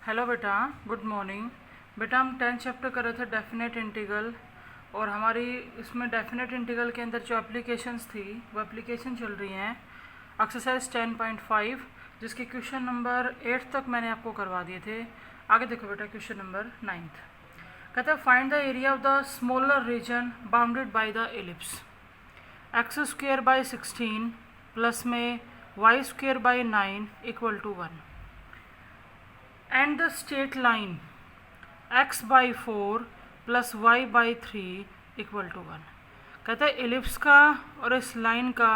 Hello बेटा, good morning. बेटा हम 10th चैप्टर कर रहे थे डेफिनेट इंटीग्रल, और हमारी इसमें डेफिनेट इंटीग्रल के अंदर जो एप्लीकेशंस थी वो एप्लीकेशन चल रही हैं एक्सरसाइज 10.5, जिसके क्वेश्चन नंबर 8 तक मैंने आपको करवा दिए थे। आगे देखो बेटा, क्वेश्चन नंबर 9 कहता है find the area of the smaller reason bounded by the ellipse x² / 16 plus में y² / 9 = 1 and the straight line x/4 plus y/3 = 1। कहते हैं एलिप्स का और इस लाइन का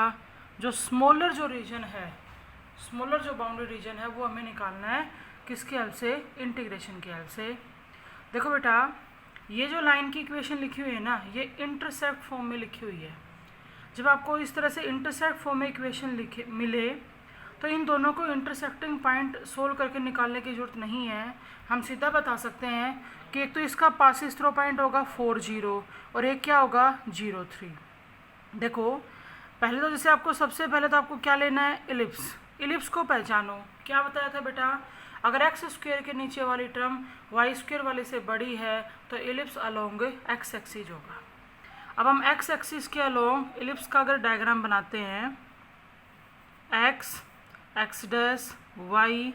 जो स्मॉलर जो रीजन है, स्मॉलर जो बाउंड्री रीजन है, वो हमें निकालना है किसके हेल्प से? इंटीग्रेशन की हेल्प से। देखो बेटा, ये जो लाइन की इक्वेशन लिखी हुई है ना, ये इंटरसेप्ट फॉर्म में लिखी हुई है। जब आपको इस तरह से इंटरसेप्ट फॉर्म में इक्वेशन मिले तो इन दोनों को इंटरसेक्टिंग पॉइंट सोल्व करके निकालने की ज़रूरत नहीं है। हम सीधा बता सकते हैं कि एक तो इसका पासिस थ्रो पॉइंट होगा 4 0 और एक क्या होगा 0 3। देखो पहले तो जैसे आपको सबसे पहले तो आपको क्या लेना है? एलिप्स। एलिप्स को पहचानो। क्या बताया था बेटा? अगर x² के नीचे वाली टर्म y² वाले से बड़ी है तो एलिप्स अलोंग x एक्सिस होगा। अब हम x एक्सिस के अलोंग एलिप्स का अगर डायग्राम बनाते हैं, x dash y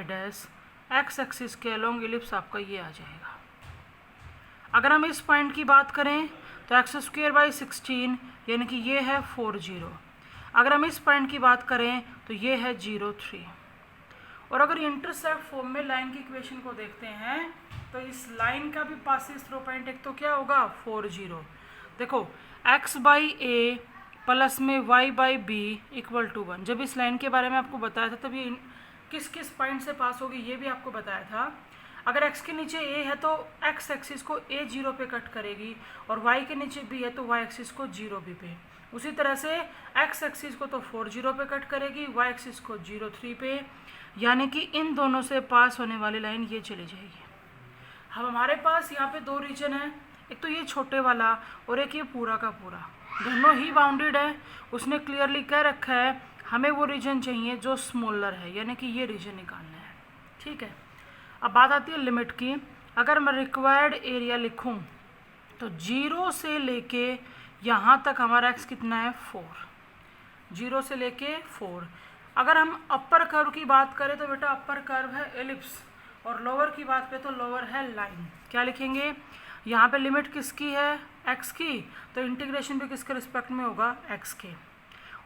dash, x axis के अलोंग एलिप्स आपका ये आ जाएगा। अगर हम इस पॉइंट की बात करें तो x² / 16 यानी कि ये है 4 0। अगर हम इस पॉइंट की बात करें तो ये है 0 3। और अगर इंटरसेप्ट फॉर्म में लाइन की इक्वेशन को देखते हैं तो इस लाइन का भी पासिस थ्रो पॉइंट एक तो क्या होगा 4 0। देखो x/a प्लस में y/b = 1। जब इस लाइन के बारे में आपको बताया था तब ये किस किस पॉइंट से पास होगी ये भी आपको बताया था। अगर x के नीचे a है तो x एक्सिस को a 0 पे कट करेगी, और y के नीचे b है तो y एक्सिस को 0 b पे। उसी तरह से x एक्सिस को तो 4 0 पे कट करेगी, y एक्सिस को 0 3 पे, यानी कि इन दोनों से पास होने वाली लाइन ये चली जाएगी। अब हमारे पास यहाँ पे दो रीजन है, एक तो ये छोटे वाला और एक ये पूरा का पूरा, दोनों ही बाउंडेड है। उसने क्लियरली कह रखा है हमें वो रीजन चाहिए जो स्मॉलर है, यानी कि ये रीजन निकालना है। ठीक है, अब बात आती है लिमिट की। अगर मैं रिक्वायर्ड एरिया लिखूं तो 0 से लेके यहाँ तक हमारा x कितना है 4, 0 से लेके 4। अगर हम अपर कर्व की बात करें तो बेटा अपर कर्व है एलिप्स, और लोअर की बात करें तो लोअर है लाइन। क्या लिखेंगे? यहाँ पे लिमिट किसकी है? x की, तो इंटीग्रेशन भी किसके रिस्पेक्ट में होगा? x के,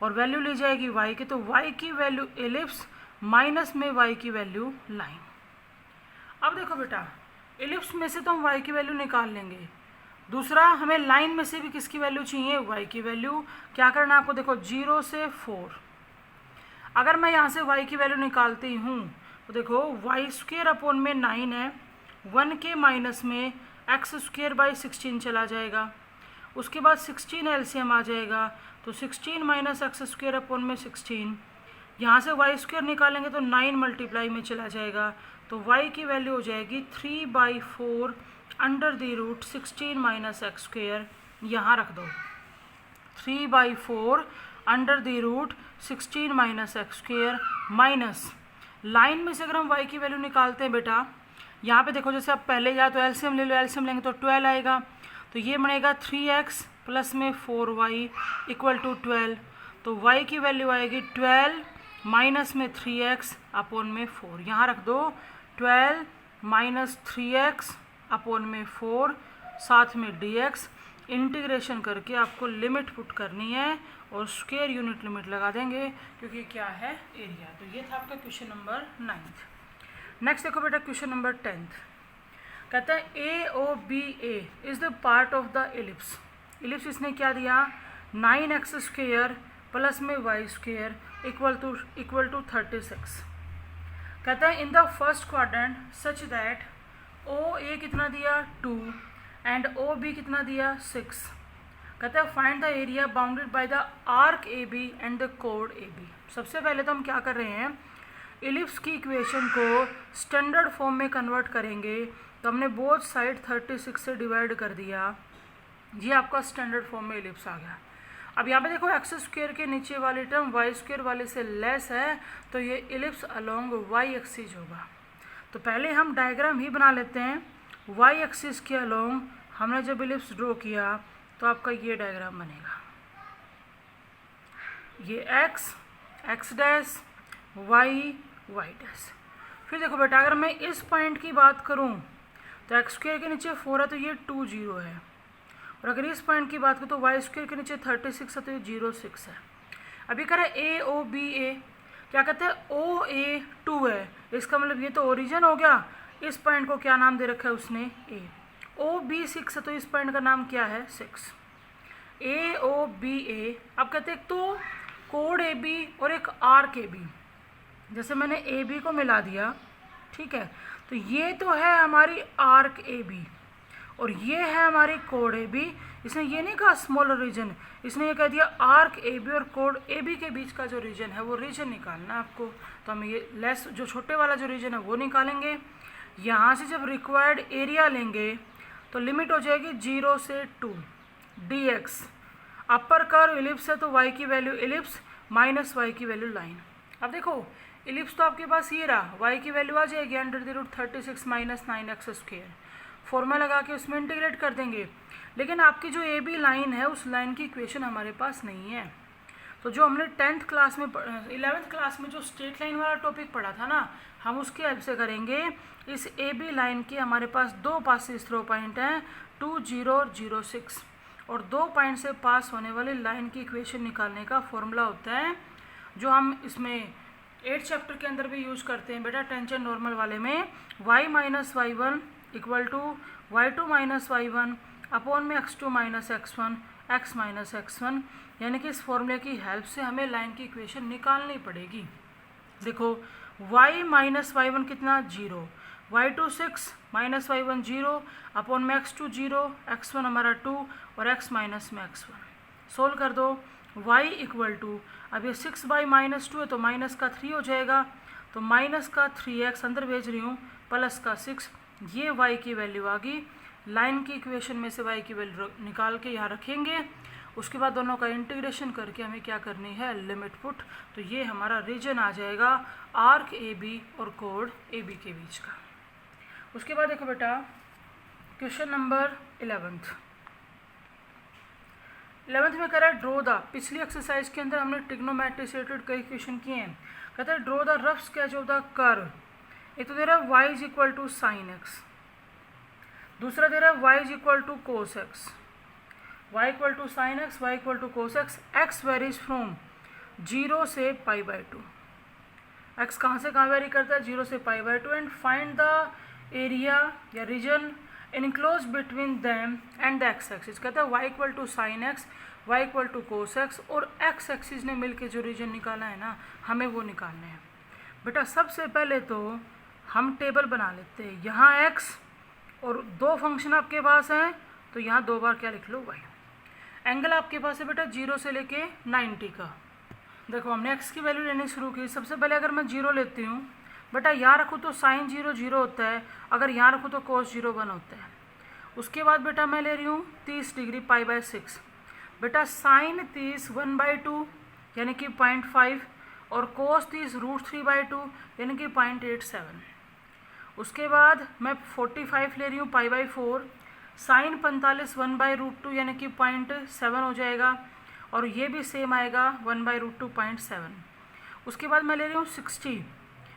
और वैल्यू ली जाएगी y की, तो y की वैल्यू एलिप्स माइनस में y की वैल्यू लाइन। अब देखो बेटा, एलिप्स में से तो हम y की वैल्यू निकाल लेंगे, दूसरा हमें लाइन में से भी किसकी वैल्यू चाहिए? y की वैल्यू। क्या करना है आपको? देखो 0 से 4, अगर मैं यहाँ से y की वैल्यू निकालती हूँ तो देखो y² / 9 है, 1 के माइनस में x² / 16 चला जाएगा, उसके बाद 16 एलसीएम आ जाएगा, तो 16 - x² / 16, यहाँ से y² निकालेंगे तो 9 मल्टीप्लाई में चला जाएगा, तो y की वैल्यू हो जाएगी 3/4 √16 - x²। यहाँ रख दो 3/4 √16 - x² माइनस लाइन में से अगर हम y की वैल्यू निकालते हैं बेटा, यहाँ पे देखो जैसे आप पहले या तो एलसीएम ले लो, एलसीएम लेंगे तो 12 आएगा, तो ये बनेगा 3x प्लस में 4y = 12, तो y की वैल्यू आएगी 12 माइनस में 3x अपॉन में 4। यहाँ रख दो 12 माइनस 3x अपॉन में 4, साथ में dx। इंटीग्रेशन करके आपको लिमिट पुट करनी है और स्क्वायर यूनिट लिमिट लगा देंगे क्योंकि क्या है? एरिया। तो ये था आपका क्वेश्चन नंबर 9। नेक्स्ट देखो बेटा, क्वेश्चन नंबर 10 कहता है AOBA is the part of the ellipse. Ellipse इसने क्या दिया? 9x² प्लस में y² = 36। कहता है इन the first quadrant such that OA कितना दिया 2 एंड OB कितना दिया 6। कहता है find the area bounded by the arc AB and the code AB। सबसे पहले तो हम क्या कर रहे हैं, एलिप्स की इक्वेशन को स्टैंडर्ड फॉर्म में कन्वर्ट करेंगे, तो हमने बोथ साइड 36 से डिवाइड कर दिया, ये आपका स्टैंडर्ड फॉर्म में एलिप्स आ गया। अब यहाँ पे देखो x² के नीचे वाली टर्म y² वाले से लेस है, तो ये एलिप्स अलोंग y एक्सिस होगा। तो पहले हम डायग्राम ही बना लेते हैं। वाई एक्सिस के अलोंग हमने जब इलिप्स ड्रॉ किया तो आपका ये डायग्राम बनेगा, ये X, X dash, Y, Y dash. फिर देखो बेटा, अगर मैं इस पॉइंट की बात करूं तो एक्स स्क्वायर के नीचे 4 है तो ये 2 0 है, और अगर इस पॉइंट की बात करूं तो वाई स्क्वायर के नीचे 36 है तो ये 0 6 है। अभी कह रहे ए ओ बी ए, क्या कहते हैं, ओ ए 2 है, इसका मतलब ये तो ओरिजिन हो गया। इस पॉइंट को क्या नाम दे रखा है उसने, ए। ओ बी 6 है तो इस पॉइंट का नाम क्या है, 6। ए ओ बी ए। अब कहते हैं एक तो कोड ए बी और एक आर्क ए बी, जैसे मैंने ए बी को मिला दिया, ठीक है, तो ये तो है हमारी आर्क ए बी और ये है हमारी कोड ए बी। इसने ये नहीं कहा स्मॉलर रीजन, इसने ये कह दिया आर्क ए बी और कोड ए बी के बीच का जो रीजन है वो रीजन निकालना है आपको। तो हम ये लेस जो छोटे वाला जो रीजन है वो निकालेंगे। यहाँ से जब रिक्वायर्ड एरिया लेंगे तो लिमिट हो जाएगी 0 से 2 D x. Upper curve ellipse है तो y की वैल्यू इलिप्स माइनस y की वैल्यू लाइन। अब देखो इलिप्स तो आपके पास ये रहा, y की वैल्यू आ जाएगी √36 माइनस 9x स्क्वायर। फॉर्मूला लगा के उसमें इंटीग्रेट कर देंगे। लेकिन आपकी जो ए बी लाइन है उस लाइन की इक्वेशन हमारे पास नहीं है। तो जो हमने 11th क्लास में जो स्ट्रेट लाइन वाला टॉपिक पढ़ा था ना, हम उसकी हेल्प से करेंगे। इस ए बी लाइन की हमारे पास दो पासेस थ्रो पॉइंट हैं 2 0 और 0 6, और दो पॉइंट से पास होने वाली लाइन की इक्वेशन निकालने का फॉर्मूला होता है जो हम इसमें 8th चैप्टर के अंदर भी यूज़ करते हैं बेटा, टेंजेंट नॉर्मल वाले में। y minus y1 equal to y2 minus y1 upon में x2 minus x1 x minus x1, यानी कि इस फॉर्मूले की हेल्प से हमें लाइन की इक्वेशन निकालनी पड़ेगी। देखो y माइनस y1 कितना 0, y2 6 माइनस y1 0 अपॉन में x2 0, x1 हमारा 2 और x माइनस में x1। सोल्व कर दो, y इक्वल टू, अब ये 6 माइनस 2 है तो माइनस का 3 हो जाएगा, तो माइनस का 3x अंदर भेज रही हूँ प्लस का 6, ये y की वैल्यू आ गई। लाइन की इक्वेशन में से y की वैल्यू निकाल के यहाँ रखेंगे। उसके बाद दोनों का इंटीग्रेशन करके हमें क्या करनी है, लिमिट पुट। तो ये हमारा रीजन आ जाएगा आर्क ए बी और कोड ए बी के बीच का। उसके बाद देखो बेटा क्वेश्चन नंबर 11th में कह रहा है ड्रॉ द, पिछली एक्सरसाइज के अंदर हमने ट्रिग्नोमेट्री से रिलेटेड कई क्वेश्चन किए हैं। कहता है draw the rough sketch of the curve. एक तो दे रहा है y is equal to sine X, दूसरा दे रहा है y is equal to cos X, y equal to sine X, y equal to cos X, x varies from 0 से π/2। x कहाँ से कहाँ वेरी करता है, 0 से π/2, एंड फाइंड द एरिया या region enclose between them and the X axis. कहता है y equal to sine X, y equal to cos X और x एक्सिस ने मिलके जो रीजन निकाला है ना, हमें वो निकालना है। बेटा सबसे पहले तो हम टेबल बना लेते हैं। यहाँ x और दो फंक्शन आपके पास हैं तो यहाँ दो बार क्या लिख लो, y। एंगल आपके पास है बेटा 0 से लेके 90 का। देखो हमने x की वैल्यू लेनी शुरू की। सबसे पहले अगर मैं 0 लेती हूँ बेटा, यहाँ रखूँ तो साइन 0 0 होता है, अगर यहाँ रखूँ तो कोस 0 1 होता है। उसके बाद बेटा मैं ले रही हूँ 30 डिग्री π/6। बेटा साइन 30 1/2 यानी कि 0.5 और कोस 30 √3/2 यानी कि 0.87। उसके बाद मैं 45 ले रही हूँ π/4, साइन 45 1/√2 यानी कि 0.7 हो जाएगा, और ये भी सेम आएगा 1/√2 0.7। उसके बाद मैं ले रही हूँ 60,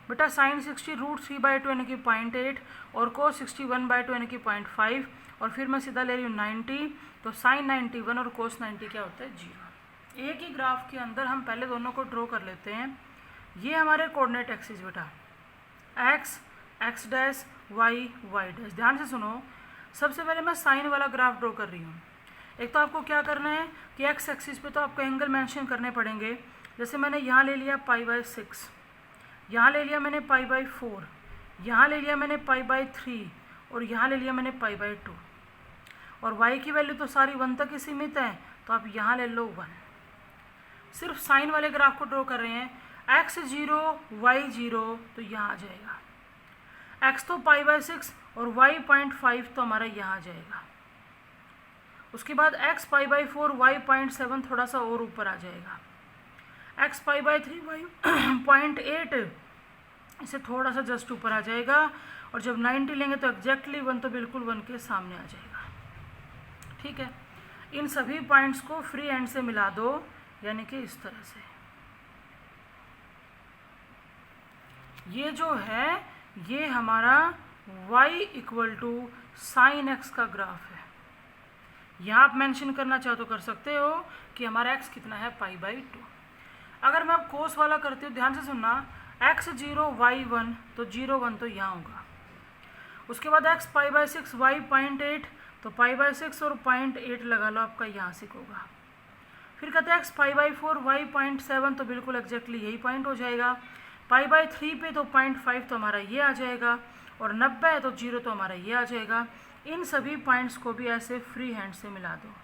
बेटा साइन 60 √3/2 यानी कि 0.8 और कोस 60 1/2 यानी कि 0.5, और फिर मैं सीधा ले रही हूँ 90, तो साइन 91 और कोस 90 क्या होता है, 0। एक ही ग्राफ के अंदर हम पहले दोनों को ड्रॉ कर लेते हैं। ये हमारे कोऑर्डिनेट एक्सिस बेटा, x x dash y y dash. ध्यान से सुनो, सबसे पहले मैं साइन वाला ग्राफ ड्रॉ कर रही हूँ। एक तो आपको क्या करना है कि x एक्सिस पे तो आपको एंगल मेंशन करने पड़ेंगे। जैसे मैंने यहाँ ले लिया π/6, यहाँ ले लिया मैंने π/4, यहाँ ले लिया मैंने π/3 और यहाँ ले लिया मैंने π/2, और y की वैल्यू तो सारी 1 तक ही सीमित है, तो आप यहाँ ले लो 1। सिर्फ साइन वाले ग्राफ को ड्रॉ कर रहे हैं। x 0 y 0 तो यहाँ आ जाएगा, x तो π/6 और y 0.5 तो हमारा यहाँ आ जाएगा। उसके बाद x π/4 y 0.7 थोड़ा सा और ऊपर आ जाएगा, x π/3 y 0.8 इसे थोड़ा सा जस्ट ऊपर आ जाएगा, और जब 90 लेंगे तो एग्जैक्टली 1 तो बिल्कुल 1 के सामने आ जाएगा। ठीक है, इन सभी पॉइंट्स को फ्री हैंड से मिला दो, यानी कि इस तरह से। ये जो है ये हमारा y equal to sine X का ग्राफ है। यहाँ आप मेंशन करना चाहो तो कर सकते हो कि हमारा x कितना है, π/2। अगर मैं अब कोस वाला करती हूँ, ध्यान से सुनना, x 0 y 1 तो 0 1 तो यहाँ होगा। उसके बाद x π/6 y 0.8 तो π/6 और 0.8 लगा लो, आपका यहाँ से होगा। फिर कहते हैं x π/4 y 0.7 तो बिल्कुल एग्जैक्टली यही पॉइंट हो जाएगा। π/3 पे तो 0.5 तो हमारा ये आ जाएगा, और 90 है तो 0 तो हमारा ये आ जाएगा। इन सभी पॉइंट्स को भी ऐसे फ्री हैंड से मिला दो।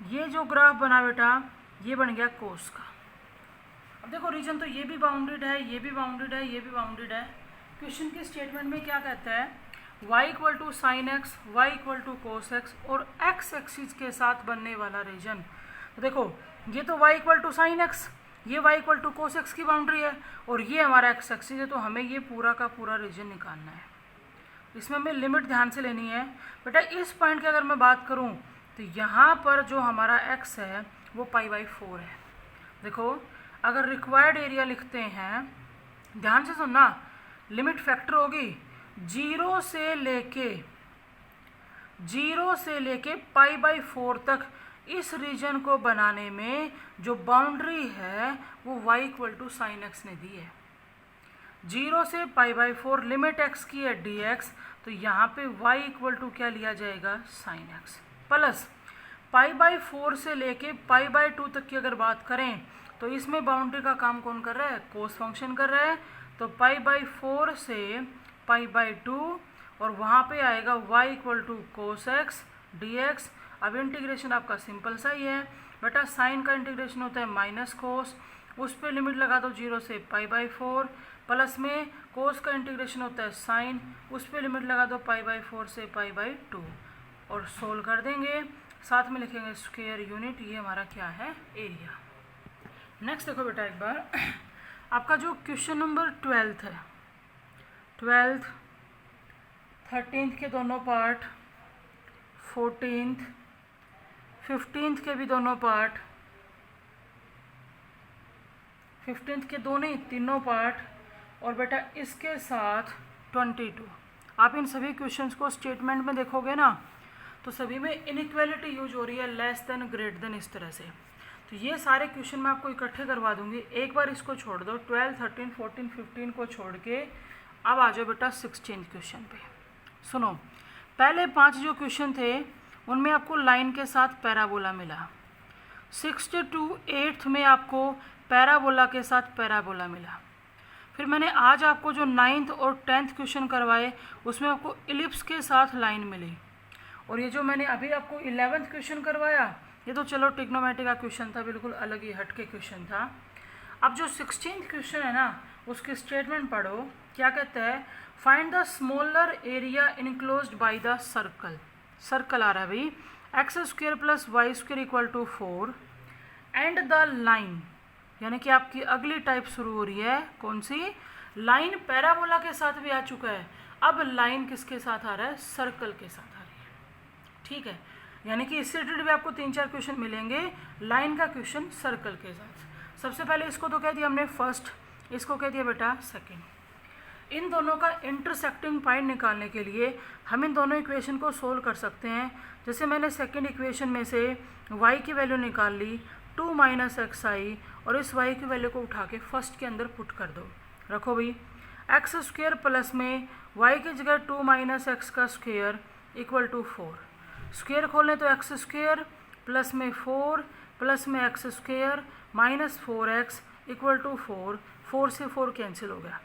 ये जो ग्राफ बना बेटा, ये बन गया कोस का। अब देखो रीजन तो ये भी बाउंडेड है, ये भी बाउंडेड है, ये भी बाउंडेड है। क्वेश्चन के स्टेटमेंट में क्या कहता है, y equal to sine X, Y equal to cos X, और x एक्सिस के साथ बनने वाला रीजन। तो देखो ये तो y equal to sine X, ये y equal to cos X की बाउंड्री है, और ये हमारा x एक्सिस है, तो हमें ये पूरा का पूरा रीजन निकालना है। इसमें हमें लिमिट ध्यान से लेनी है बेटा। इस पॉइंट की अगर मैं बात करूं तो यहाँ पर जो हमारा x है वो π/4 है। देखो अगर रिक्वायर्ड एरिया लिखते हैं, ध्यान से सुनना, लिमिट फैक्टर होगी 0 से लेके π/4 तक। इस रीजन को बनाने में जो बाउंड्री है वो y equal to sine X ने दी है। 0 से π/4 लिमिट x की है dx, तो यहाँ पे y इक्वल टू क्या लिया जाएगा, साइन एक्स, प्लस π/4 से लेके π/2 तक की अगर बात करें तो इसमें बाउंड्री का काम कौन कर रहा है, कोस फंक्शन कर रहा है। तो π/4 से π/2, और वहाँ पे आएगा y equal to cos X dx। अब इंटीग्रेशन आपका सिंपल सा ही है बेटा, साइन का इंटीग्रेशन होता है माइनस कोस, उस पर लिमिट लगा दो 0 से π/4, प्लस में कोस का इंटीग्रेशन होता है साइन, उस पर लिमिट लगा दो π/4 से π/2, और सोल्व कर देंगे। साथ में लिखेंगे स्क्वायर यूनिट। ये हमारा क्या है, एरिया। नेक्स्ट देखो बेटा एक बार, आपका जो क्वेश्चन नंबर 12th है, 12th 13th के दोनों पार्ट, 14th 15th के भी दोनों पार्ट, 15th के दोनों ही तीनों पार्ट, और बेटा इसके साथ 22। आप इन सभी क्वेश्चंस को स्टेटमेंट में देखोगे ना तो सभी में इनइक्वालिटी यूज हो रही है, लेस देन ग्रेटर देन, इस तरह से। तो ये सारे क्वेश्चन मैं आपको इकट्ठे करवा दूंगी। एक बार इसको छोड़ दो, 12, 13, 14, 15 को छोड़ के अब आ जाओ बेटा 16th क्वेश्चन पे। सुनो, पहले 5 जो क्वेश्चन थे उनमें आपको लाइन के साथ पैराबोला मिला। 6th to 8th में आपको पैराबोला के साथ पैराबोला मिला। फिर मैंने आज आपको जो 9th और 10th क्वेश्चन करवाए उसमें आपको इलिप्स के साथ लाइन मिली। और ये जो मैंने अभी आपको 11th क्वेश्चन करवाया, ये तो चलो ट्रिग्नोमेट्री का क्वेश्चन था, बिल्कुल अलग ही हटके क्वेश्चन था। अब जो 16th क्वेश्चन है ना, उसकी स्टेटमेंट पढ़ो, क्या कहता है, find the smaller area enclosed by the circle. Circle आ रहा है भाई, x² + y² equal to 4 and the line, यानी कि आपकी अगली टाइप शुरू हो रही है, कौन सी लाइन, पैराबोला के साथ भी आ चुका है, अब लाइन किसके साथ आ रहा है, सर्कल के साथ आ रही है। ठीक है, यानी कि इससे रिलेटेड भी आपको 3-4 क्वेश्चन मिलेंगे, लाइन का क्वेश्चन सर्कल के साथ। सबसे पहले इसको तो कह दिया हमने फर्स्ट, इसको कह दिया बेटा सेकेंड। इन दोनों का इंटरसेक्टिंग पॉइंट निकालने के लिए हम इन दोनों इक्वेशन को सोल्व कर सकते हैं। जैसे मैंने सेकेंड इक्वेशन में से y की वैल्यू निकाल ली 2 - xi, और इस y की वैल्यू को उठा के फर्स्ट के अंदर पुट कर दो। रखो भाई, x² प्लस में y की जगह 2 - x का स्क्वायर इक्वल टू 4, स्क्वायर खोलें तो x² प्लस में 4 प्लस में x² minus 4x equal to 4, 4 से 4 कैंसिल हो गया,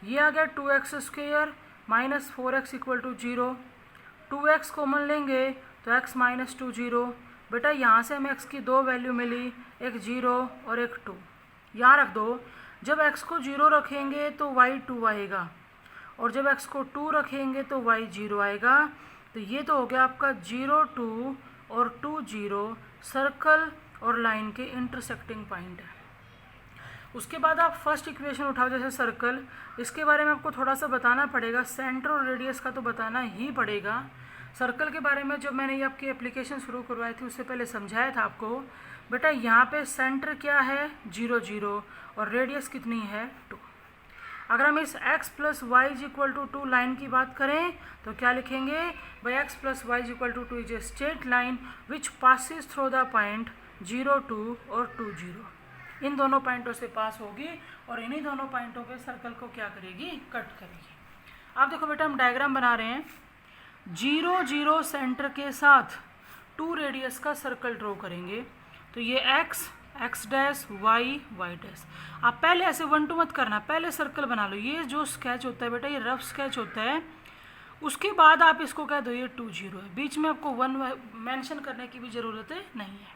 ये आ गया 2x² minus 4x equal to 0, 2x common लेंगे तो x - 2 0। बेटा यहाँ से हमें x की 2 वैल्यू मिली, एक 0 और एक 2, यहाँ रख दो। जब x को 0 रखेंगे तो y 2 आएगा, और जब x को 2 रखेंगे तो y 0 आएगा। तो ये तो हो गया आपका 0 2 और 2 0 सर्कल और लाइन के इंटरसेक्टिंग पॉइंट है। उसके बाद आप फर्स्ट इक्वेशन उठाओ जैसे सर्कल, इसके बारे में आपको थोड़ा सा बताना पड़ेगा, सेंटर और रेडियस का तो बताना ही पड़ेगा। सर्कल के बारे में जब मैंने ये आपकी एप्लीकेशन शुरू करवाई थी उससे पहले समझाया था आपको, बेटा यहाँ पे सेंटर क्या है 0 0 और रेडियस कितनी है 2। अगर हम इस x plus y is equal to 2 line की बात करें तो क्या लिखेंगे भाई, x plus y is equal to 2 is a straight line which passes through the point 0 2 और 2 0। इन दोनों पॉइंटों से पास होगी और इन्हीं दोनों पॉइंटों पे सर्कल को क्या करेगी, कट करेगी। आप देखो बेटा हम डायग्राम बना रहे हैं, 0 0 सेंटर के साथ 2 रेडियस का सर्कल ड्रॉ करेंगे। तो ये x डैश y डैश। आप पहले ऐसे 1 2 मत करना, पहले सर्कल बना लो। ये जो स्केच होता है बेटा ये रफ स्केच होता है, उसके बाद आप इसको कह दो ये 2 0 है, बीच में आपको 1 मेंशन करने की भी ज़रूरत नहीं है।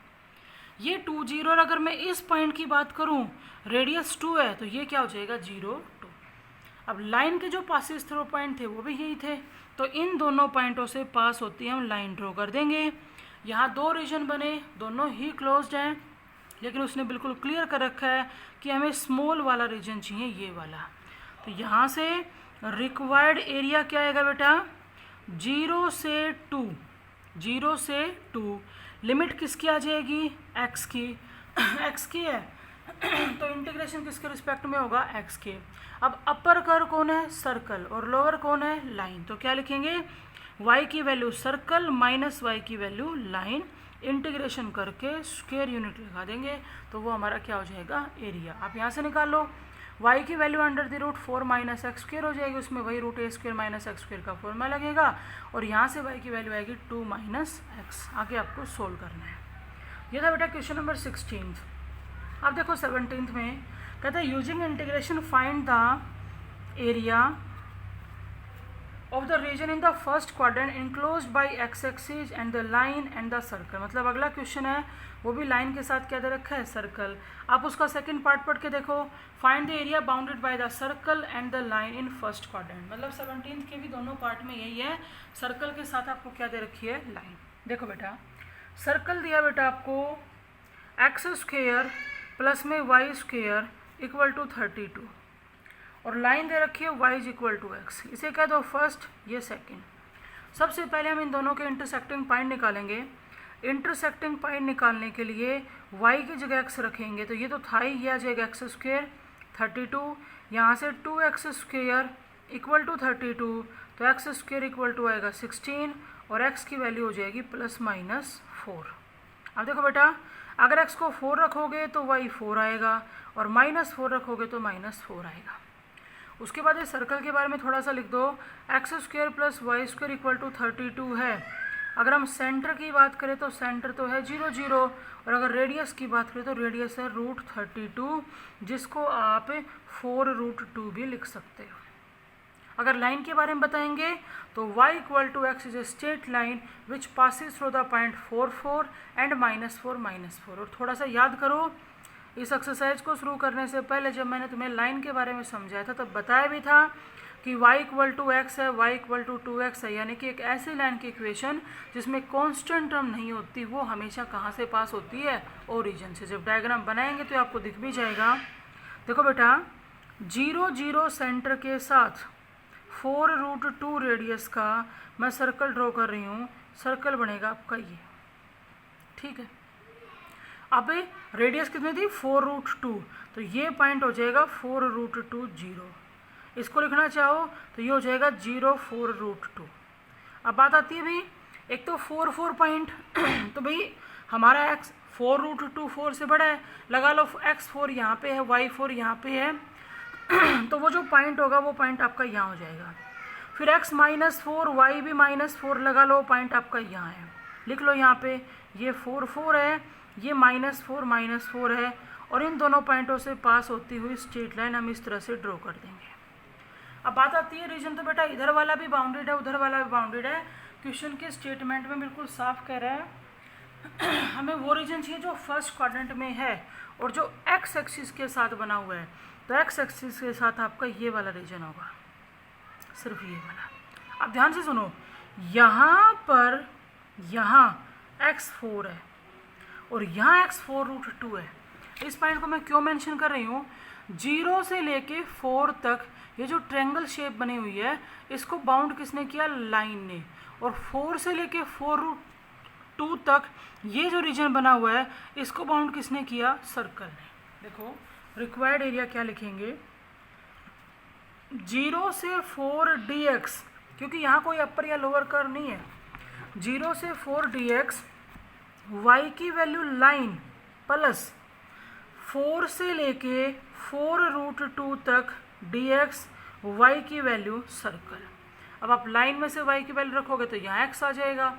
ये 2 0 और अगर मैं इस पॉइंट की बात करूं रेडियस 2 है तो ये क्या हो जाएगा 0 2। अब लाइन के जो पासिस थ्रू पॉइंट थे वो भी यही थे, तो इन दोनों पॉइंटों से पास होती है हम लाइन ड्रॉ कर देंगे। यहाँ 2 रीजन बने, दोनों ही क्लोज्ड हैं, लेकिन उसने बिल्कुल क्लियर कर रखा है कि हमें स्मॉल वाला रीजन चाहिए, ये वाला। तो यहाँ से रिक्वायर्ड एरिया क्या आएगा बेटा 0 से 2, 0 से 2। लिमिट किसकी आ जाएगी x की, x की है तो इंटीग्रेशन किसके रिस्पेक्ट में होगा x के। अब अपर कर कौन है सर्कल और लोअर कौन है लाइन, तो क्या लिखेंगे y की वैल्यू सर्कल माइनस y की वैल्यू लाइन, इंटीग्रेशन करके स्क्वायर यूनिट लगा देंगे तो वो हमारा क्या हो जाएगा एरिया। आप यहाँ से निकाल लो, y की value under the root 4 minus x square हो जाएगी, उसमें वही root a square minus x square का फॉर्मूला लगेगा और यहाँ से y की वैल्यू आएगी 2 माइनस एक्स। आगे आपको सोल्व करना है। ये था बेटा क्वेश्चन नंबर 16। अब देखो 17 में कहते हैं using integration find the area of the region in the first quadrant enclosed by x axis and the line and the circle. मतलब अगला क्वेश्चन है वो भी लाइन के साथ क्या दे रखा है सर्कल। आप उसका सेकंड पार्ट पढ़ के देखो, find the area bounded by the circle and the line in first quadrant. मतलब 17 के भी दोनों पार्ट में यही है, सर्कल के साथ आपको क्या दे रखी है लाइन। देखो बेटा सर्कल दिया बेटा आपको एक्स स्क्वेयर प्लस में वाई स्क्वेयर इक्वल टू 32 और लाइन दे रखी है y is equal to x. इसे कह दो फर्स्ट, ये सेकंड। सबसे पहले हम इन दोनों के इंटरसेक्टिंग पॉइंट निकालेंगे। इंटरसेक्टिंग पॉइंट निकालने के लिए y की जगह x रखेंगे, तो ये तो था ही, ये आ जाएगा एक्स स्क्वेयर 32, यहाँ से 2x स्क्वेयर इक्वल टू 32, तो एक्स स्क्वेयर इक्वल टू आएगा 16 और x की वैल्यू हो जाएगी प्लस माइनस 4। अब देखो बेटा अगर x को 4 रखोगे तो y 4 आएगा और माइनस 4 रखोगे तो माइनस 4 आएगा। उसके बाद इस सर्कल के बारे में थोड़ा सा लिख दो, x square plus y square equal to 32 है। अगर हम सेंटर की बात करें तो सेंटर तो है 0 0 और अगर रेडियस की बात करें तो रेडियस है रूट 32, जिसको आप 4 रूट 2 भी लिख सकते हो। अगर लाइन के बारे में बताएंगे तो y equal to x is a straight line which passes through the point 4 4 and -4 और थोड़ा सा याद करो, इस एक्सरसाइज को शुरू करने से पहले जब मैंने तुम्हें लाइन के बारे में समझाया था तब बताया भी था कि y इक्वल टू एक्स है, y इक्वल टू 2x है, यानी कि एक ऐसी लाइन की इक्वेशन जिसमें कांस्टेंट टर्म नहीं होती वो हमेशा कहाँ से पास होती है ओरिजिन से। जब डायग्राम बनाएंगे तो आपको दिख भी जाएगा। देखो बेटा 0 0 सेंटर के साथ 4 रूट 2 रेडियस का मैं सर्कल ड्रॉ कर रही हूँ, सर्कल बनेगा आपका ये, ठीक है। अब रेडियस कितनी थी 4 रूट 2, तो ये पॉइंट हो जाएगा 4 रूट 2 0। इसको लिखना चाहो तो ये हो जाएगा 0 4 रूट 2। अब बात आती है भाई एक तो 4 4 पॉइंट तो भाई हमारा x 4 रूट 2 4 से बड़ा है, लगा लो x 4 यहाँ पे है y 4 यहाँ पे है तो वो जो पॉइंट होगा वो पॉइंट आपका यहाँ हो जाएगा। फिर x -4 y भी -4 लगा लो, पॉइंट आपका यहाँ है, लिख लो यहाँ पे ये 4 4 है, ये -4 है और इन दोनों पॉइंटों से पास होती हुई स्ट्रेट लाइन हम इस तरह से ड्रॉ कर देंगे। अब बात आती है रीजन, तो बेटा इधर वाला भी बाउंडेड है उधर वाला भी बाउंडेड है। क्वेश्चन के स्टेटमेंट में बिल्कुल साफ कह रहा है हमें वो रीजन चाहिए जो फर्स्ट क्वाड्रेंट में है और जो एक्स एक्सिस के साथ बना हुआ है, तो एक्स एक्सिस के साथ आपका ये वाला रीजन होगा, सिर्फ ये वाला। अब ध्यान से सुनो, यहाँ पर यहाँ x4 है और यहाँ x4 रूट 2 है। इस पॉइंट को मैं क्यों मेंशन कर रही हूँ, 0 से लेके 4 तक ये जो ट्रायंगल शेप बनी हुई है इसको बाउंड किसने किया, लाइन ने। और 4 से लेके 4√2 तक ये जो रीजन बना हुआ है इसको बाउंड किसने किया, सर्कल ने। देखो रिक्वायर्ड एरिया क्या लिखेंगे, 0 से 4 dx, क्योंकि यहाँ कोई अपर या लोअर कर्व नहीं है, 0 से 4 dx y की वैल्यू लाइन प्लस 4 से लेके 4√2 तक dx y की वैल्यू सर्कल। अब आप लाइन में से y की वैल्यू रखोगे तो यहाँ x आ जाएगा,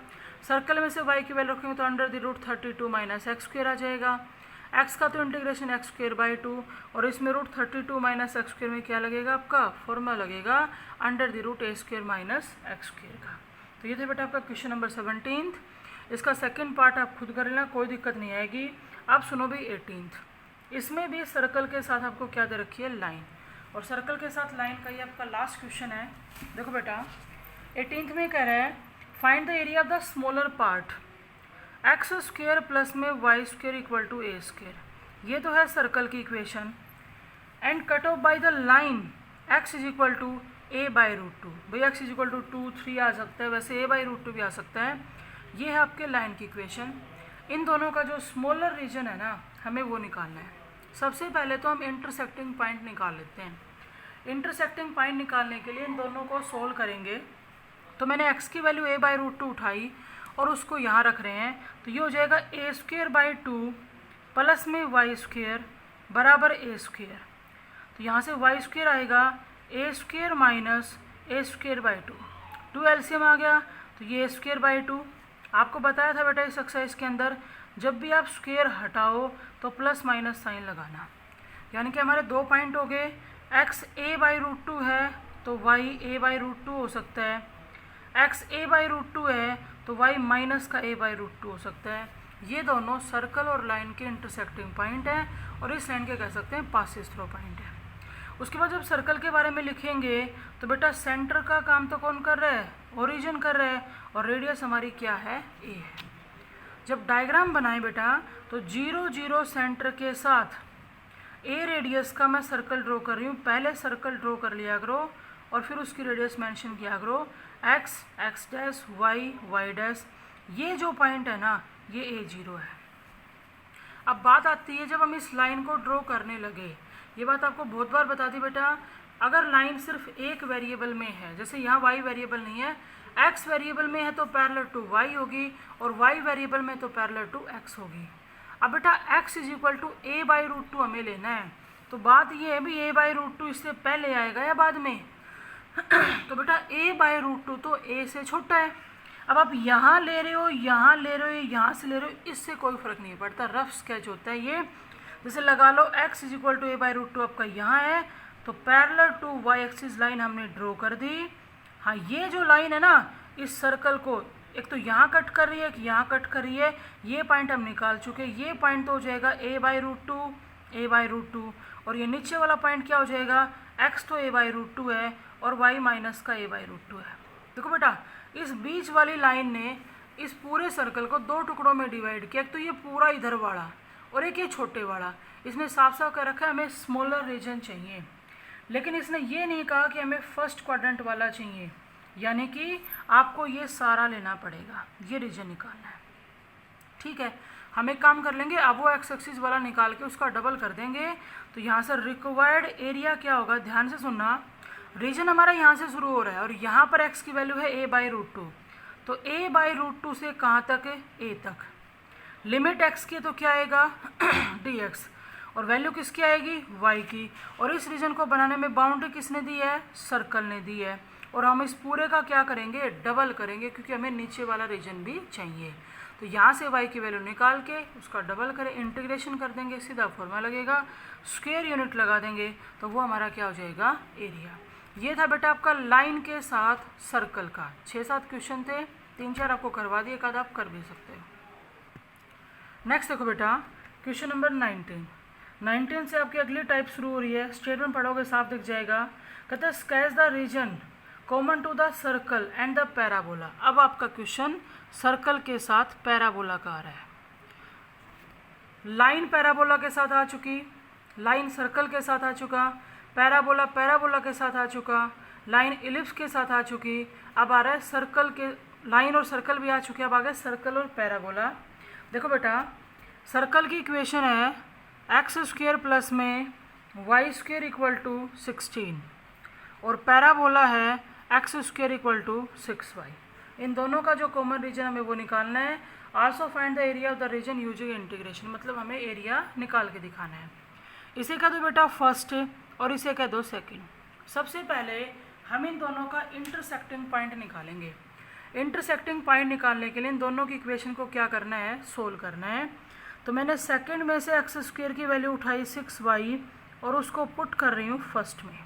सर्कल में से y की वैल्यू रखेंगे तो √32 माइनस एक्स स्क्वेयर आ जाएगा। x का तो इंटीग्रेशन x²/2 और इसमें √32 माइनस एक्स स्क्वेयर में क्या लगेगा, आपका फॉर्मूला लगेगा √a² माइनस एक्स स्क्वेयर का। तो ये थे बेटा आपका क्वेश्चन नंबर 17। इसका सेकंड पार्ट आप खुद कर लेना, कोई दिक्कत नहीं आएगी। आप सुनो भी 18th, इसमें भी सर्कल के साथ आपको क्या दे रखी है, लाइन, और सर्कल के साथ लाइन का ये आपका लास्ट क्वेश्चन है। देखो बेटा 18th में कह रहा है find the area of the smaller part x² plus में y² = a²। ये तो है सर्कल की equation. And cut off by the line x = a/√2। भाई x = 2, 3 आ सकता है, वैसे a/√2 भी आ सकता है। ये है आपके लाइन की इक्वेशन। इन दोनों का जो स्मॉलर रीजन है ना, हमें वो निकालना है। सबसे पहले तो हम इंटरसेक्टिंग पॉइंट निकाल लेते हैं। इंटरसेक्टिंग पॉइंट निकालने के लिए इन दोनों को सोल्व करेंगे। तो मैंने x की वैल्यू a/√2 उठाई और उसको यहाँ रख रहे हैं, तो ये हो जाएगा a² प्लस में y² बराबर a²। तो यहाँ से y² आएगा a² माइनस a²/2, 2 एलसीएम आ गया तो ये a²/2। आपको बताया था बेटा इस एक्सरसाइज के अंदर जब भी आप स्क्वेयर हटाओ तो प्लस माइनस साइन लगाना। यानी कि हमारे 2 पॉइंट हो गए, x a/√2 है तो y a/√2 हो सकता है, x a/√2 है तो y माइनस का a/√2 हो सकता है। ये दोनों सर्कल और लाइन के इंटरसेक्टिंग पॉइंट हैं और इस लाइन के कह सकते हैं पासेस थ्रू पॉइंट है। उसके बाद जब सर्कल के बारे में लिखेंगे तो बेटा सेंटर का काम तो कौन कर रहा है, ओरिजिन कर रहा है, और रेडियस हमारी क्या है, a है। जब डायग्राम बनाएं बेटा तो 0, 0 सेंटर के साथ a रेडियस का मैं सर्कल ड्रॉ कर रही हूँ। पहले सर्कल ड्रॉ कर लिया करो और फिर उसकी रेडियस मेंशन किया करो, x, x', y, y'। ये जो पॉइंट है ना ये a0 है। अब बात आती है जब हम इस लाइन को ड्रॉ करने लगे, ये बात आपको बहुत बार बता दी बेटा, अगर लाइन सिर्फ एक वेरिएबल में है, जैसे यहाँ y वेरिएबल नहीं है, x वेरिएबल में है तो पैरेलल टू y होगी और y वेरिएबल में तो पैरेलल टू x होगी। अब बेटा x = a/√2 हमें लेना है, तो बात ये है भी a/√2 इससे पहले आएगा या बाद में तो बेटा a/√2 तो a से छोटा है। अब आप यहाँ ले रहे हो, यहाँ ले रहे हो, यहाँ से ले रहे हो, इससे कोई फर्क नहीं पड़ता, रफ स्केच होता है ये। जैसे लगा लो x = a/√2 आपका यहाँ है तो parallel to y axis line हमने ड्रॉ कर दी। हाँ ये जो लाइन है ना इस सर्कल को एक तो यहाँ कट कर रही है, एक यहाँ कट कर रही है, ये पॉइंट हम निकाल चुके। ये पॉइंट तो हो जाएगा a/√2 और ये नीचे वाला पॉइंट क्या हो जाएगा, x तो a/√2 है और y माइनस का a/√2 है। देखो बेटा इस बीच वाली लाइन ने इस पूरे सर्कल को 2 टुकड़ों में डिवाइड किया, एक तो ये पूरा इधर वाला और एक ये छोटे वाला। इसने साफ साफ कर रखा है हमें स्मॉलर रीजन चाहिए, लेकिन इसने ये नहीं कहा कि हमें फर्स्ट क्वाड्रेंट वाला चाहिए, यानी कि आपको ये सारा लेना पड़ेगा, ये रीजन निकालना है। ठीक है, हम एक काम कर लेंगे, अब वो एक्स एक्सिस वाला निकाल के उसका डबल कर देंगे। तो यहाँ से रिक्वायर्ड एरिया क्या होगा, ध्यान से सुनना, रीजन हमारा यहाँ से शुरू हो रहा है और यहाँ पर x की वैल्यू है a/√2, तो a/√2 से कहाँ तक है, a तक। लिमिट x की तो क्या आएगा dx, और वैल्यू किसकी आएगी, y की। और इस रीजन को बनाने में बाउंड्री किसने दी है, सर्कल ने दी है। और हम इस पूरे का क्या करेंगे, डबल करेंगे, क्योंकि हमें नीचे वाला रीजन भी चाहिए। तो यहाँ से y की वैल्यू निकाल के उसका डबल करें, इंटीग्रेशन कर देंगे, सीधा फॉर्मूला लगेगा, स्क्वायर यूनिट लगा देंगे तो वो हमारा क्या हो जाएगा, एरिया। ये था बेटा आपका लाइन के साथ सर्कल का। 6-7 क्वेश्चन थे, 3-4 आपको करवा दिए, एक आधा आप कर भी सकते हो। नेक्स्ट देखो बेटा क्वेश्चन नंबर 19 से आपकी अगली टाइप शुरू हो रही है। स्टेटमेंट पढ़ोगे साफ दिख जाएगा। कहते हैं sketch the region common to the circle and the parabola. अब आपका क्वेश्चन सर्कल के साथ पैराबोला का आ रहा है। लाइन पैराबोला के साथ आ चुकी, लाइन सर्कल के साथ आ चुका, पैराबोला पैराबोला के साथ आ चुका, लाइन इलिप्स के साथ आ चुकी, अब आ रहा है सर्कल के, लाइन और सर्कल भी आ चुके, अब आ गए सर्कल और पैराबोला। देखो बेटा, सर्कल की इक्वेशन है एक्स स्क्वेयर प्लस में वाई स्क्वेयर इक्वल टू 16 और पैराबोला है x square equal to 6y। इन दोनों का जो कॉमन रीजन हमें वो निकालना है। Also find the area of the region using integration, मतलब हमें एरिया निकाल के दिखाना है। इसे कह दो बेटा फर्स्ट और इसे कह दो सेकंड। सबसे पहले हम इन दोनों का इंटरसेक्टिंग पॉइंट निकालेंगे। इंटरसेक्टिंग पॉइंट निकालने के लिए इन दोनों की इक्वेशन को क्या करना है, सोल्व करना है। तो मैंने सेकंड में से एक्स स्क्वेयर की वैल्यू उठाई 6y और उसको पुट कर रही हूँ फर्स्ट में।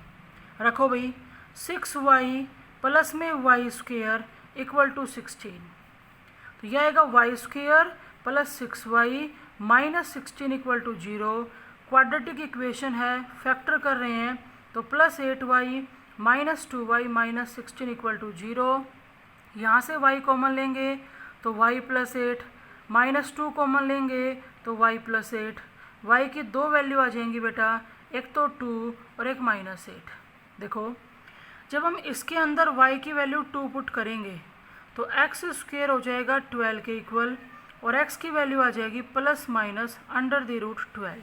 रखो भाई, 6y प्लस में वाई स्क्वेयर इक्वल टू 16, तो यह आएगा y square plus 6y minus 16 equal to 0। Quadratic equation है, फैक्टर कर रहे हैं तो plus 8y minus 2y minus 16 equal to 0। यहाँ से y कॉमन लेंगे तो y प्लस 8, माइनस 2 कॉमन लेंगे तो y प्लस 8। y की दो वैल्यू आ जाएंगी बेटा, एक तो 2 और एक माइनस 8। देखो, जब हम इसके अंदर y की वैल्यू 2 पुट करेंगे तो एक्स स्क्वेयर हो जाएगा 12 के इक्वल और x की वैल्यू आ जाएगी plus minus under the root 12।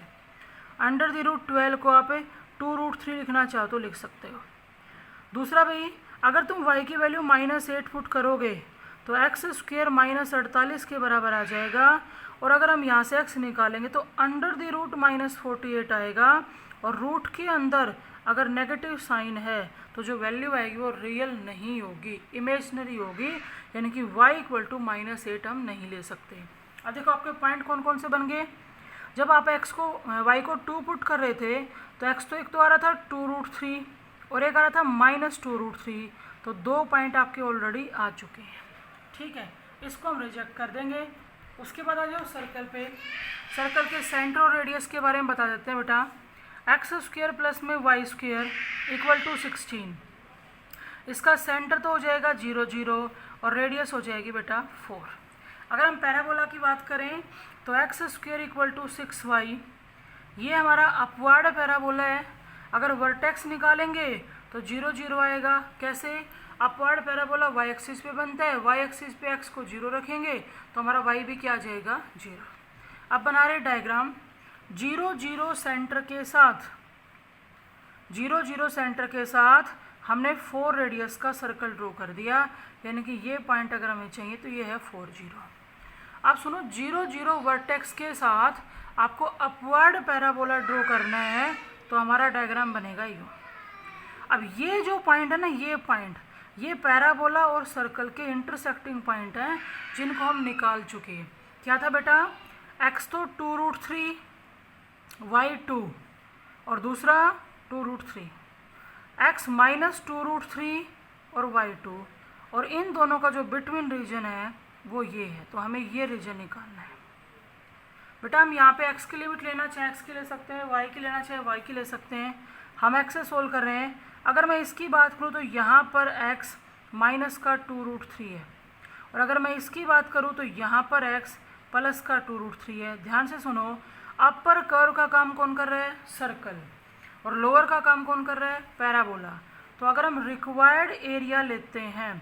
Under the root 12 को आप 2√3 लिखना चाहो तो लिख सकते हो। दूसरा भाई, अगर तुम y की वैल्यू -8 पुट करोगे तो एक्स स्क्वेयर माइनस 48 के बराबर आ जाएगा और अगर हम यहाँ से x निकालेंगे तो अंडर द रूट -48 आएगा और रूट के अंदर अगर नेगेटिव साइन है तो जो वैल्यू आएगी वो रियल नहीं होगी, इमेजनरी होगी, यानी कि y इक्वल टू -8 हम नहीं ले सकते। अब देखो आपके पॉइंट कौन कौन से बन गए। जब आप x को y को 2 पुट कर रहे थे तो x तो एक तो आ रहा था 2√3 और एक आ रहा था -2√3, तो 2 पॉइंट आपके ऑलरेडी आ चुके हैं। ठीक है, इसको हम रिजेक्ट कर देंगे। उसके बाद आ जाओ सर्कल पे। सर्कल के सेंटर और रेडियस के बारे में बता देते हैं बेटा। एक्स स्क्वेयर प्लस में वाई स्क्वेयर इक्वल टू 16, इसका सेंटर तो हो जाएगा 0 0 और रेडियस हो जाएगी बेटा 4। अगर हम पैराबोला की बात करें तो x square equal to 6y, ये हमारा अपवर्ड पैराबोला है। अगर वर्टेक्स निकालेंगे तो 0 0 आएगा। कैसे? अपवर्ड पैराबोला y एक्सिस पे बनता है, y एक्सिस पे x को 0 रखेंगे तो हमारा y भी क्या आ जाएगा 0। अब बना रहे डायग्राम 0 0 सेंटर के साथ, 0 0 सेंटर के साथ हमने 4 रेडियस का सर्कल ड्रॉ कर दिया, यानी कि ये पॉइंट अगर हमें चाहिए तो ये है 4 0। अब सुनो, 0 0 वर्टेक्स के साथ आपको अपवर्ड पैराबोला ड्रॉ करना है तो हमारा डायग्राम बनेगा यूँ। अब ये जो पॉइंट है ना, ये पॉइंट, ये पैराबोला और सर्कल के इंटरसेक्टिंग पॉइंट हैं जिनको हम निकाल चुके हैं। क्या था बेटा? x तो 2√3, y 2 और दूसरा 2√3, x माइनस 2√3 और y 2, और इन दोनों का जो बिटवीन रीजन है वो ये है, तो हमें ये रीजन निकालना है। बेटा हम यहाँ पे x की लिमिट लेना चाहे x की ले सकते हैं, y की लेना चाहे y की ले सकते हैं। हम x से सोल्व कर रहे हैं। अगर मैं इसकी बात करूँ तो यहाँ पर x माइनस का 2√3 है, और अगर मैं इसकी बात करूँ तो यहाँ पर x प्लस का 2√3 है। ध्यान से सुनो, अपर कर्व का काम कौन कर रहा है? सर्कल, और लोअर का काम कौन कर रहा है? पैराबोला। तो अगर हम रिक्वायर्ड एरिया लेते हैं,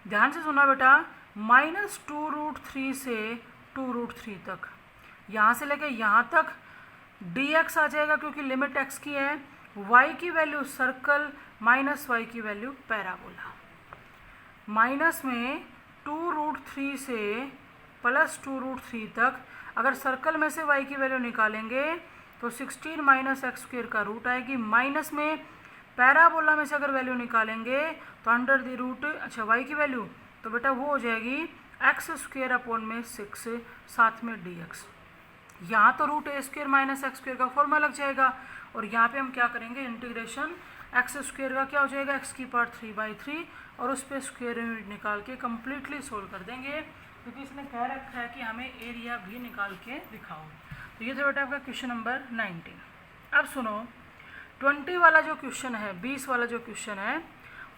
ध्यान से सुना बेटा, -2√3 से 2√3 तक, यहाँ से लेके यहाँ तक dx आ जाएगा क्योंकि लिमिट x की है। y की वैल्यू सर्कल माइनस y की वैल्यू पैराबोला। माइनस में 2√3 से प्लस 2√3 तक अगर सर्कल में से y की वैल्यू निकालेंगे तो 16 माइनस एक्स स्क्वेयर का रूट आएगी। माइनस में पैराबोला में से अगर वैल्यू निकालेंगे तो अंडर द रूट, अच्छा y की वैल्यू तो बेटा वो हो जाएगी एक्स स्क्वेयर अपॉन में 6 साथ में dx। यहाँ तो रूट ए स्क्वेयर माइनस एक्स स्क्वेयर का फॉर्मूला लग जाएगा, और यहाँ पे हम क्या करेंगे, इंटीग्रेशन एक्स स्क्वेयर का क्या हो जाएगा x की पावर 3/3, और उस पर स्क्वेयर यूनिट निकाल के कम्प्लीटली सोल्व कर देंगे, क्योंकि इसने कह रखा है कि हमें एरिया भी निकाल के दिखाओ। तो ये था बेटा आपका क्वेश्चन नंबर 19। अब सुनो, 20 वाला जो क्वेश्चन है, 20 वाला जो क्वेश्चन है,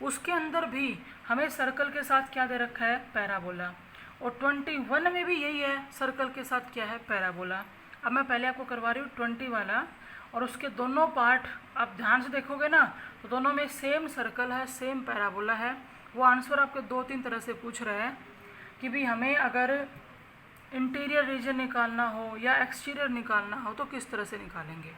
उसके अंदर भी हमें सर्कल के साथ क्या दे रखा है? पैराबोला। और 21 में भी यही है, सर्कल के साथ क्या है? पैराबोला। अब मैं पहले आपको करवा रही हूँ 20 वाला, और उसके दोनों पार्ट आप ध्यान से देखोगे ना तो दोनों में सेम सर्कल है, सेम पैराबोला है। वो आंसर आपके 2-3 तरह से पूछ रहे हैं कि भी हमें अगर इंटीरियर रीजन निकालना हो या एक्सटीरियर निकालना हो तो किस तरह से निकालेंगे।